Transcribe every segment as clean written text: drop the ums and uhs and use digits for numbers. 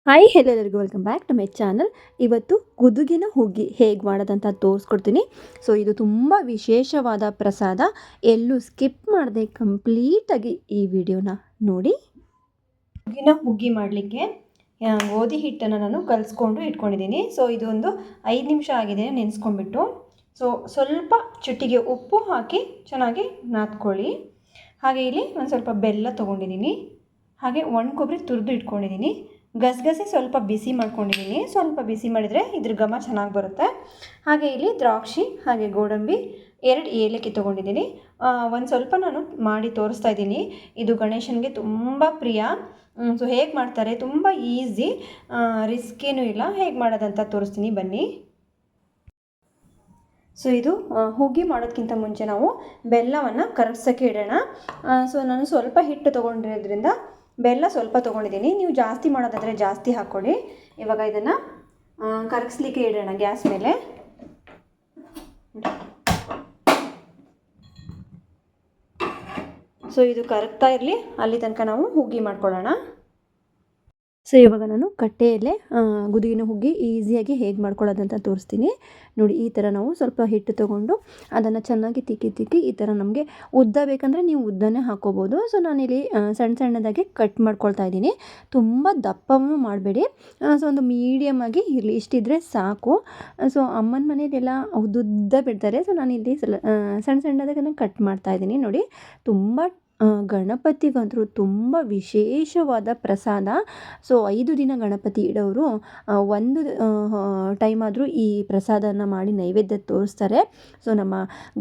Hi ಎಲ್ಲರಿಗೂ welcome back to my channel. ಇವತ್ತು ಗುದುಗಿನ ಹುಗ್ಗಿ ಹೇಗೆ ಮಾಡೋದಂತ ತೋರಿಸ್ಕೊಡ್ತೀನಿ. ಸೊ ಇದು ತುಂಬ ವಿಶೇಷವಾದ ಪ್ರಸಾದ. ಎಲ್ಲೂ ಸ್ಕಿಪ್ ಮಾಡದೆ ಕಂಪ್ಲೀಟಾಗಿ ಈ ವಿಡಿಯೋನ ನೋಡಿ. ಗುದುಗಿನ ಹುಗ್ಗಿ ಮಾಡಲಿಕ್ಕೆ ಗೋಧಿ ಹಿಟ್ಟನ್ನು ನಾನು ಕಲಿಸ್ಕೊಂಡು ಇಟ್ಕೊಂಡಿದ್ದೀನಿ. ಸೊ ಇದೊಂದು 5 ನಿಮಿಷ ಆಗಿದೆ ನೆನೆಸ್ಕೊಂಡ್ಬಿಟ್ಟು. ಸೊ ಸ್ವಲ್ಪ ಚುಟ್ಟಿಗೆ ಉಪ್ಪು ಹಾಕಿ ಚೆನ್ನಾಗಿ ನಾದ್ಕೊಳ್ಳಿ. ಹಾಗೆ ಇಲ್ಲಿ ಒಂದು ಸ್ವಲ್ಪ ಬೆಲ್ಲ ತೊಗೊಂಡಿದ್ದೀನಿ. ಹಾಗೆ ಒಣ ಕೊಬ್ಬರಿ ತುರಿದು ಇಟ್ಕೊಂಡಿದ್ದೀನಿ. ಗಸಗಸೆ ಸ್ವಲ್ಪ ಬಿಸಿ ಮಾಡ್ಕೊಂಡಿದ್ದೀನಿ. ಸ್ವಲ್ಪ ಬಿಸಿ ಮಾಡಿದರೆ ಇದ್ರ ಘಮ ಚೆನ್ನಾಗಿ ಬರುತ್ತೆ. ಹಾಗೆ ಇಲ್ಲಿ ದ್ರಾಕ್ಷಿ ಹಾಗೆ ಗೋಡಂಬಿ 2 ಏಲಕ್ಕಿ ತೊಗೊಂಡಿದ್ದೀನಿ. ಒಂದು ಸ್ವಲ್ಪ ನಾನು ಮಾಡಿ ತೋರಿಸ್ತಾ ಇದ್ದೀನಿ. ಇದು ಗಣೇಶನಿಗೆ ತುಂಬ ಪ್ರಿಯ. ಸೊ ಹೇಗೆ ಮಾಡ್ತಾರೆ, ತುಂಬ ಈಸಿ, ರಿಸ್ಕ್ ಏನೂ ಇಲ್ಲ. ಹೇಗೆ ಮಾಡೋದಂತ ತೋರಿಸ್ತೀನಿ ಬನ್ನಿ. ಸೊ ಇದು ಹುಗ್ಗಿ ಮಾಡೋದಕ್ಕಿಂತ ಮುಂಚೆ ನಾವು ಬೆಲ್ಲವನ್ನು ಕರಗ್ಸೋಕ್ಕೆ ಇಡೋಣ. ಸೊ ನಾನು ಸ್ವಲ್ಪ ಹಿಟ್ಟು ತೊಗೊಂಡಿರೋದ್ರಿಂದ ಬೆಲ್ಲ ಸ್ವಲ್ಪ ತೊಗೊಂಡಿದ್ದೀನಿ. ನೀವು ಜಾಸ್ತಿ ಮಾಡೋದಾದರೆ ಜಾಸ್ತಿ ಹಾಕ್ಕೊಳ್ಳಿ. ಇವಾಗ ಇದನ್ನು ಕರಗಿಸ್ಲಿಕ್ಕೆ ಇಡೋಣ ಗ್ಯಾಸ್ ಮೇಲೆ. ಸೊ ಇದು ಕರಗ್ತಾ ಇರಲಿ, ಅಲ್ಲಿ ತನಕ ನಾವು ಹುಗ್ಗಿ ಮಾಡ್ಕೊಳ್ಳೋಣ. ಸೊ ಇವಾಗ ನಾನು ಕಟ್ಟೆಯಲ್ಲೇ ಗುದುಗಿನ ಹುಗ್ಗಿ ಈಸಿಯಾಗಿ ಹೇಗೆ ಮಾಡ್ಕೊಳ್ಳೋದಂತ ತೋರಿಸ್ತೀನಿ ನೋಡಿ. ಈ ಥರ ನಾವು ಸ್ವಲ್ಪ ಹಿಟ್ಟು ತೊಗೊಂಡು ಅದನ್ನು ಚೆನ್ನಾಗಿ ತಿಕ್ಕಿ ಈ ಥರ ನಮಗೆ ಉದ್ದ ಬೇಕಂದರೆ ನೀವು ಉದ್ದನೇ ಹಾಕ್ಕೋಬೋದು. ಸೊ ನಾನಿಲ್ಲಿ ಸಣ್ಣದಾಗಿ ಕಟ್ ಮಾಡ್ಕೊಳ್ತಾ ಇದ್ದೀನಿ. ತುಂಬ ದಪ್ಪವೂ ಮಾಡಬೇಡಿ. ಸೊ ಒಂದು ಮೀಡಿಯಮ್ ಆಗಿ ಇರಲಿ, ಇಷ್ಟಿದ್ರೆ ಸಾಕು. ಸೊ ಅಮ್ಮನ ಮನೇಲೆಲ್ಲ ಉದ್ದುದ್ದ ಬಿಡ್ತಾರೆ. ಸೊ ನಾನಿಲ್ಲಿ ಸಣ್ಣದಾಗಿ ಕಟ್ ಮಾಡ್ತಾ ಇದ್ದೀನಿ ನೋಡಿ. ತುಂಬ ಗಣಪತಿಗಂತೂ ತುಂಬ ವಿಶೇಷವಾದ ಪ್ರಸಾದ. ಸೊ 5 ದಿನ ಗಣಪತಿ ಇಡೋರು ಒಂದು ಟೈಮ್ ಆದರೂ ಈ ಪ್ರಸಾದನ ಮಾಡಿ ನೈವೇದ್ಯ ತೋರಿಸ್ತಾರೆ. ಸೊ ನಮ್ಮ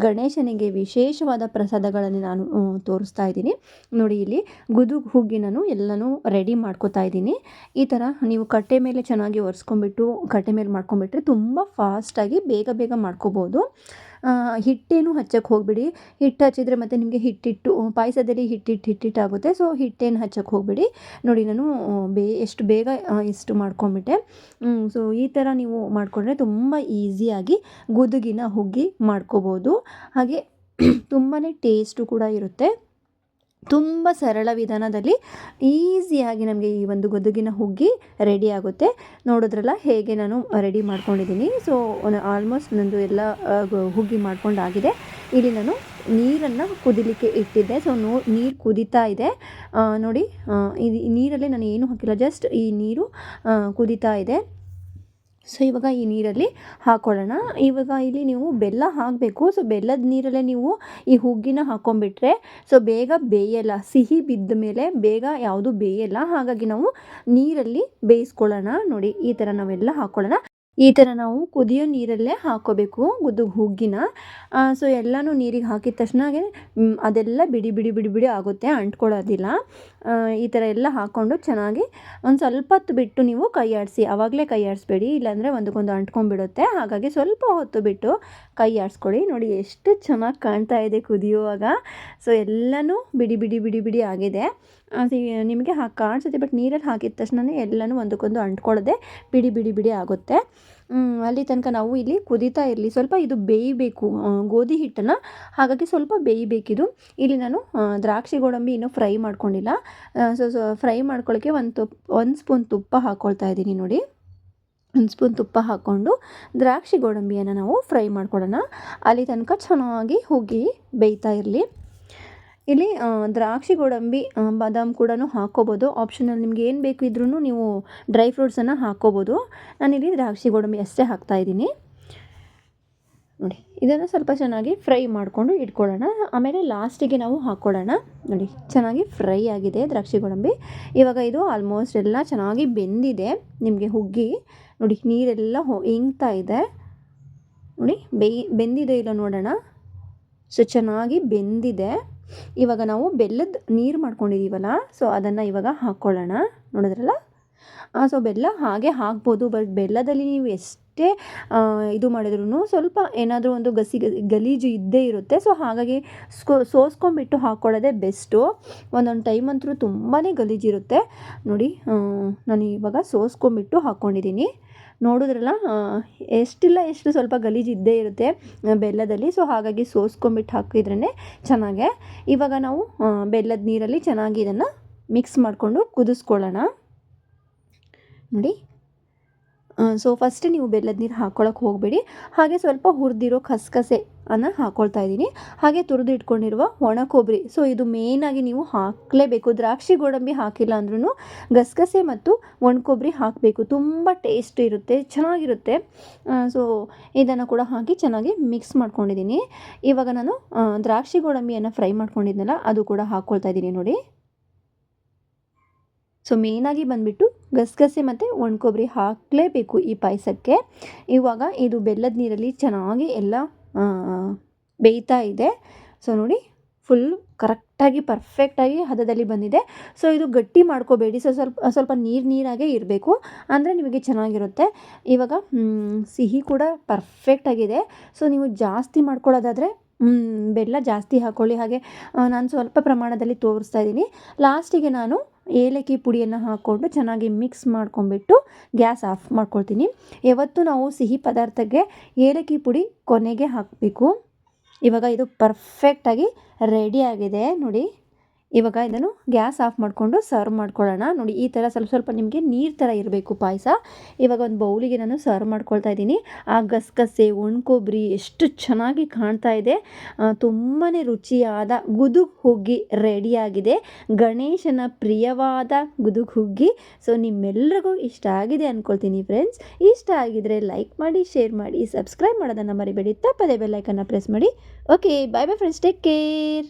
ಗಣೇಶನಿಗೆ ವಿಶೇಷವಾದ ಪ್ರಸಾದಗಳನ್ನು ನಾನು ತೋರಿಸ್ತಾ ಇದ್ದೀನಿ ನೋಡಿ. ಇಲ್ಲಿ ಗುದುಗು ಹುಗ್ಗಿ ನಾನು ಎಲ್ಲನೂ ರೆಡಿ ಮಾಡ್ಕೋತಾ ಇದ್ದೀನಿ. ಈ ಥರ ನೀವು ಕಟ್ಟೆ ಮೇಲೆ ಚೆನ್ನಾಗಿ ಒರೆಸ್ಕೊಂಡ್ಬಿಟ್ಟು ಕಟ್ಟೆ ಮೇಲೆ ಮಾಡ್ಕೊಂಡ್ಬಿಟ್ರೆ ತುಂಬ ಫಾಸ್ಟಾಗಿ ಬೇಗ ಮಾಡ್ಕೋಬೋದು. ಹಿಟ್ಟೇನು ಹಚ್ಚಕ್ಕೆ ಹೋಗ್ಬಿಡಿ. ಹಿಟ್ಟು ಹಚ್ಚಿದರೆ ಮತ್ತು ನಿಮಗೆ ಹಿಟ್ಟಿಟ್ಟು ಪಾಯಸದಲ್ಲಿ ಹಿಟ್ಟಿಟ್ಟಾಗುತ್ತೆ. ಸೊ ಹಿಟ್ಟೇನು ಹಚ್ಚಕ್ಕೆ ಹೋಗ್ಬಿಡಿ ನೋಡಿ. ನಾನು ಎಷ್ಟು ಬೇಗ ಇಷ್ಟು ಮಾಡ್ಕೊಂಬಿಟ್ಟೆ. ಸೊ ಈ ಥರ ನೀವು ಮಾಡಿಕೊಂಡ್ರೆ ತುಂಬ ಈಸಿಯಾಗಿ ಗುದುಗಿನ ಹುಗ್ಗಿ ಮಾಡ್ಕೋಬೋದು. ಹಾಗೆ ತುಂಬಾ ಟೇಸ್ಟು ಕೂಡ ಇರುತ್ತೆ. ತುಂಬ ಸರಳ ವಿಧಾನದಲ್ಲಿ ಈಸಿಯಾಗಿ ನಮಗೆ ಈ ಒಂದು ಗುದುಗಿನ ಹುಗ್ಗಿ ರೆಡಿ ಆಗುತ್ತೆ. ನೋಡಿದ್ರಲ್ಲ ಹೇಗೆ ನಾನು ರೆಡಿ ಮಾಡ್ಕೊಂಡಿದ್ದೀನಿ. ಸೊ ಆಲ್ಮೋಸ್ಟ್ ನಂದು ಎಲ್ಲ ಹುಗ್ಗಿ ಮಾಡ್ಕೊಂಡಾಗಿದೆ. ಇಲ್ಲಿ ನಾನು ನೀರನ್ನು ಕುದಿಲಿಕ್ಕೆ ಇಟ್ಟಿದ್ದೆ. ಸೊ ನೀರು ಕುದೀತಾ ಇದೆ ನೋಡಿ. ಇದು ನೀರಲ್ಲಿ ನಾನು ಏನೂ ಹಾಕಿಲ್ಲ, ಜಸ್ಟ್ ಈ ನೀರು ಕುದೀತಾ ಇದೆ. ಸೊ ಇವಾಗ ಈ ನೀರಲ್ಲಿ ಹಾಕ್ಕೊಳ್ಳೋಣ. ಇವಾಗ ಇಲ್ಲಿ ನೀವು ಬೆಲ್ಲ ಹಾಕಬೇಕು. ಸೊ ಬೆಲ್ಲದ ನೀರಲ್ಲೇ ನೀವು ಈ ಹುಗ್ಗಿನ ಹಾಕ್ಕೊಂಬಿಟ್ರೆ ಸೊ ಬೇಗ ಬೇಯಲ್ಲ. ಸಿಹಿ ಬಿದ್ದ ಮೇಲೆ ಬೇಗ ಯಾವುದು ಬೇಯಲ್ಲ. ಹಾಗಾಗಿ ನಾವು ನೀರಲ್ಲಿ ಬೇಯಿಸ್ಕೊಳ್ಳೋಣ ನೋಡಿ. ಈ ಥರ ನಾವೆಲ್ಲ ಹಾಕ್ಕೊಳ್ಳೋಣ. ಈ ಥರ ನಾವು ಕುದಿಯೋ ನೀರಲ್ಲೇ ಹಾಕ್ಕೋಬೇಕು ಹುಗ್ಗಿನ. ಸೊ ಎಲ್ಲನೂ ನೀರಿಗೆ ಹಾಕಿದ ತಕ್ಷಣ ಅದೆಲ್ಲ ಬಿಡಿ ಆಗುತ್ತೆ, ಅಂಟ್ಕೊಳ್ಳೋದಿಲ್ಲ. ಈ ಥರ ಎಲ್ಲ ಹಾಕ್ಕೊಂಡು ಚೆನ್ನಾಗಿ ಒಂದು ಸ್ವಲ್ಪ ಹೊತ್ತು ಬಿಟ್ಟು ನೀವು ಕೈ ಆಡಿಸಿ. ಆವಾಗಲೇ ಕೈ ಆಡಿಸ್ಬೇಡಿ, ಇಲ್ಲಾಂದರೆ ಒಂದಕ್ಕೊಂದು ಅಂಟ್ಕೊಂಡ್ಬಿಡುತ್ತೆ. ಹಾಗಾಗಿ ಸ್ವಲ್ಪ ಹೊತ್ತು ಬಿಟ್ಟು ಕೈ ಆಡಿಸ್ಕೊಳ್ಳಿ ನೋಡಿ. ಎಷ್ಟು ಚೆನ್ನಾಗಿ ಕಾಣ್ತಾ ಇದೆ ಕುದಿಯುವಾಗ. ಸೊ ಎಲ್ಲನೂ ಬಿಡಿ ಆಗಿದೆ. ನಿಮಗೆ ಕಾಣಿಸುತ್ತೆ, ಬಟ್ ನೀರಲ್ಲಿ ಹಾಕಿದ ತಕ್ಷಣ ಎಲ್ಲನೂ ಒಂದಕ್ಕೊಂದು ಅಂಟ್ಕೊಳ್ಳದೆ ಬಿಡಿ ಆಗುತ್ತೆ. ಅಲ್ಲಿ ತನಕ ನಾವು ಇಲ್ಲಿ ಕುದೀತಾ ಇರಲಿ. ಸ್ವಲ್ಪ ಇದು ಬೇಯಬೇಕು ಗೋಧಿ ಹಿಟ್ಟನ್ನು, ಹಾಗಾಗಿ ಸ್ವಲ್ಪ ಬೇಯಬೇಕಿದು. ಇಲ್ಲಿ ನಾನು ದ್ರಾಕ್ಷಿ ಗೋಡಂಬಿ ಇನ್ನೂ ಫ್ರೈ ಮಾಡ್ಕೊಂಡಿಲ್ಲ. ಸೊ ಫ್ರೈ ಮಾಡ್ಕೊಳ್ಳೋಕ್ಕೆ ಒಂದು ಸ್ಪೂನ್ ತುಪ್ಪ ಹಾಕ್ಕೊಳ್ತಾ ಇದ್ದೀನಿ ನೋಡಿ. 1 ಸ್ಪೂನ್ ತುಪ್ಪ ಹಾಕ್ಕೊಂಡು ದ್ರಾಕ್ಷಿ ಗೋಡಂಬಿಯನ್ನು ನಾವು ಫ್ರೈ ಮಾಡ್ಕೊಳ್ಳೋಣ. ಅಲ್ಲಿ ತನಕ ಚೆನ್ನಾಗಿ ಹುಗ್ಗಿ ಬೇಯ್ತಾ ಇರಲಿ. ಇಲ್ಲಿ ದ್ರಾಕ್ಷಿ ಗೋಡಂಬಿ ಬಾದಾಮ್ ಕೂಡ ಹಾಕ್ಕೋಬೋದು. ಆಪ್ಷನಲ್, ನಿಮ್ಗೆ ಏನು ಬೇಕು ಇದ್ರೂ ನೀವು ಡ್ರೈ ಫ್ರೂಟ್ಸನ್ನು ಹಾಕ್ಕೋಬೋದು. ನಾನಿಲ್ಲಿ ದ್ರಾಕ್ಷಿ ಗೋಡಂಬಿ ಅಷ್ಟೇ ಹಾಕ್ತಾಯಿದ್ದೀನಿ ನೋಡಿ. ಇದನ್ನು ಸ್ವಲ್ಪ ಚೆನ್ನಾಗಿ ಫ್ರೈ ಮಾಡಿಕೊಂಡು ಇಟ್ಕೊಳ್ಳೋಣ. ಆಮೇಲೆ ಲಾಸ್ಟಿಗೆ ನಾವು ಹಾಕ್ಕೊಳ್ಳೋಣ ನೋಡಿ. ಚೆನ್ನಾಗಿ ಫ್ರೈ ಆಗಿದೆ ದ್ರಾಕ್ಷಿ ಗೋಡಂಬಿ. ಇವಾಗ ಇದು ಆಲ್ಮೋಸ್ಟ್ ಎಲ್ಲ ಚೆನ್ನಾಗಿ ಬೆಂದಿದೆ. ನಿಮಗೆ ಹುಗ್ಗಿ ನೋಡಿ, ನೀರೆಲ್ಲ ಇಂಗ್ತಾ ಇದೆ ನೋಡಿ. ಬೆಂದಿದೆ ಇಲ್ಲ ನೋಡೋಣ. ಸೊ ಚೆನ್ನಾಗಿ ಬೆಂದಿದೆ. ಇವಾಗ ನಾವು ಬೆಲ್ಲದ ನೀರು ಮಾಡ್ಕೊಂಡಿದ್ದೀವಲ್ಲ, ಸೊ ಅದನ್ನು ಇವಾಗ ಹಾಕ್ಕೊಳ್ಳೋಣ. ನೋಡಿದ್ರಲ್ಲ. ಸೊ ಬೆಲ್ಲ ಹಾಗೆ ಹಾಕ್ಬೋದು, ಬಟ್ ಬೆಲ್ಲದಲ್ಲಿ ನೀವು ಎಷ್ಟೇ ಇದು ಮಾಡಿದ್ರೂ ಸ್ವಲ್ಪ ಏನಾದರೂ ಒಂದು ಗಲೀಜು ಇದ್ದೇ ಇರುತ್ತೆ. ಸೊ ಹಾಗಾಗಿ ಸೋಸ್ಕೊಂಡ್ಬಿಟ್ಟು ಹಾಕ್ಕೊಳ್ಳೋದೇ ಬೆಸ್ಟು. ಒಂದೊಂದು ಟೈಮ್ ಅಂತೂ ತುಂಬಾ ಗಲೀಜಿರುತ್ತೆ ನೋಡಿ. ನಾನು ಇವಾಗ ಸೋಸ್ಕೊಂಡ್ಬಿಟ್ಟು ಹಾಕ್ಕೊಂಡಿದ್ದೀನಿ. ನೋಡಿದ್ರಲ್ಲ, ಎಷ್ಟು ಸ್ವಲ್ಪ ಗಲೀಜು ಇದ್ದೇ ಇರುತ್ತೆ ಬೆಲ್ಲದಲ್ಲಿ. ಸೊ ಹಾಗಾಗಿ ಸೋಸ್ಕೊಂಬಿಟ್ಟು ಹಾಕಿದ್ರೇ ಚೆನ್ನಾಗೆ. ಇವಾಗ ನಾವು ಬೆಲ್ಲದ ನೀರಲ್ಲಿ ಚೆನ್ನಾಗಿ ಇದನ್ನು ಮಿಕ್ಸ್ ಮಾಡಿಕೊಂಡು ಕುದಿಸ್ಕೊಳ್ಳೋಣ ನೋಡಿ. ಸೊ ಫಸ್ಟ್ ನೀವು ಬೆಲ್ಲದ ನೀರು ಹಾಕ್ಕೊಳಕ್ಕೆ ಹೋಗಬೇಡಿ. ಹಾಗೆ ಸ್ವಲ್ಪ ಹುರಿದಿರೋ ಕಸಕಸೆ ಅನ್ನು ಹಾಕ್ಕೊಳ್ತಾ ಇದ್ದೀನಿ. ಹಾಗೆ ತುರಿದು ಇಟ್ಕೊಂಡಿರುವ ಒಣ ಕೊಬ್ಬರಿ. ಸೊ ಇದು ಮೇಯ್ನಾಗಿ ನೀವು ಹಾಕಲೇಬೇಕು. ದ್ರಾಕ್ಷಿ ಗೋಡಂಬಿ ಹಾಕಿಲ್ಲ ಅಂದ್ರೂ ಗಸಗಸೆ ಮತ್ತು ಒಣ ಕೊಬ್ಬರಿ ಹಾಕಬೇಕು. ತುಂಬ ಟೇಸ್ಟ್ ಇರುತ್ತೆ, ಚೆನ್ನಾಗಿರುತ್ತೆ. ಸೊ ಇದನ್ನು ಕೂಡ ಹಾಕಿ ಚೆನ್ನಾಗಿ ಮಿಕ್ಸ್ ಮಾಡ್ಕೊಂಡಿದ್ದೀನಿ. ಇವಾಗ ನಾನು ದ್ರಾಕ್ಷಿ ಗೋಡಂಬಿಯನ್ನು ಫ್ರೈ ಮಾಡ್ಕೊಂಡಿದ್ನಲ್ಲ ಅದು ಕೂಡ ಹಾಕ್ಕೊಳ್ತಾ ಇದ್ದೀನಿ ನೋಡಿ. ಸೊ ಮೇಯ್ನಾಗಿ ಬಂದುಬಿಟ್ಟು ಗಸಗಸೆ ಮತ್ತು ಒಣ ಕೊಬ್ಬರಿ ಹಾಕಲೇಬೇಕು ಈ ಪಾಯಸಕ್ಕೆ. ಇವಾಗ ಇದು ಬೆಲ್ಲದ ನೀರಲ್ಲಿ ಚೆನ್ನಾಗಿ ಎಲ್ಲ ಬೇಯ್ತಾ ಇದೆ. ಸೊ ನೋಡಿ, ಫುಲ್ ಕರೆಕ್ಟಾಗಿ ಪರ್ಫೆಕ್ಟಾಗಿ ಹದದಲ್ಲಿ ಬಂದಿದೆ. ಸೊ ಇದು ಗಟ್ಟಿ ಮಾಡ್ಕೋಬೇಡಿ. ಸೊ ಸ್ವಲ್ಪ ನೀರಾಗೇ ಇರಬೇಕು, ಅಂದರೆ ನಿಮಗೆ ಚೆನ್ನಾಗಿರುತ್ತೆ. ಇವಾಗ ಸಿಹಿ ಕೂಡ ಪರ್ಫೆಕ್ಟಾಗಿದೆ. ಸೊ ನೀವು ಜಾಸ್ತಿ ಮಾಡ್ಕೊಳ್ಳೋದಾದರೆ ಬೆಲ್ಲ ಜಾಸ್ತಿ ಹಾಕ್ಕೊಳ್ಳಿ. ಹಾಗೆ ನಾನು ಸ್ವಲ್ಪ ಪ್ರಮಾಣದಲ್ಲಿ ತೋರಿಸ್ತಾ ಇದ್ದೀನಿ. ಲಾಸ್ಟಿಗೆ ನಾನು ಏಲಕ್ಕಿ ಪುಡಿಯನ್ನು ಹಾಕ್ಕೊಂಡು ಚೆನ್ನಾಗಿ ಮಿಕ್ಸ್ ಮಾಡ್ಕೊಂಬಿಟ್ಟು ಗ್ಯಾಸ್ ಆಫ್ ಮಾಡ್ಕೊಳ್ತೀನಿ. ಯಾವತ್ತೂ ನಾವು ಸಿಹಿ ಪದಾರ್ಥಕ್ಕೆ ಏಲಕ್ಕಿ ಪುಡಿ ಕೊನೆಗೆ ಹಾಕಬೇಕು. ಇವಾಗ ಇದು ಪರ್ಫೆಕ್ಟಾಗಿ ರೆಡಿಯಾಗಿದೆ ನೋಡಿ. ಇವಾಗ ಇದನ್ನು ಗ್ಯಾಸ್ ಆಫ್ ಮಾಡಿಕೊಂಡು ಸರ್ವ್ ಮಾಡ್ಕೊಳ್ಳೋಣ. ನೋಡಿ, ಈ ಥರ ಸ್ವಲ್ಪ ನಿಮಗೆ ನೀರು ಥರ ಇರಬೇಕು ಪಾಯಸ. ಇವಾಗ ಒಂದು ಬೌಲಿಗೆ ನಾನು ಸರ್ವ್ ಮಾಡ್ಕೊಳ್ತಾ ಇದ್ದೀನಿ. ಆ ಗಸಗಸೆ ಒಣ ಕೊಬ್ಬರಿ ಎಷ್ಟು ಚೆನ್ನಾಗಿ ಕಾಣ್ತಾ ಇದೆ. ತುಂಬಾ ರುಚಿಯಾದ ಗುದುಗು ಹುಗ್ಗಿ ರೆಡಿಯಾಗಿದೆ. ಗಣೇಶನ ಪ್ರಿಯವಾದ ಗುದುಗು ಹುಗ್ಗಿ. ಸೊ ನಿಮ್ಮೆಲ್ಲರಿಗೂ ಇಷ್ಟ ಆಗಿದೆ ಅಂದ್ಕೊಳ್ತೀನಿ ಫ್ರೆಂಡ್ಸ್. ಇಷ್ಟ ಆಗಿದರೆ ಲೈಕ್ ಮಾಡಿ, ಶೇರ್ ಮಾಡಿ, ಸಬ್ಸ್ಕ್ರೈಬ್ ಮಾಡೋದನ್ನು ಮರಿಬೇಡಿ. ತಪ್ಪದೆ ಬೆಲ್ಲೈಕನ್ನು ಪ್ರೆಸ್ ಮಾಡಿ. ಓಕೆ, ಬಾಯ್ ಬಾಯ್ ಫ್ರೆಂಡ್ಸ್, ಟೇಕ್ ಕೇರ್.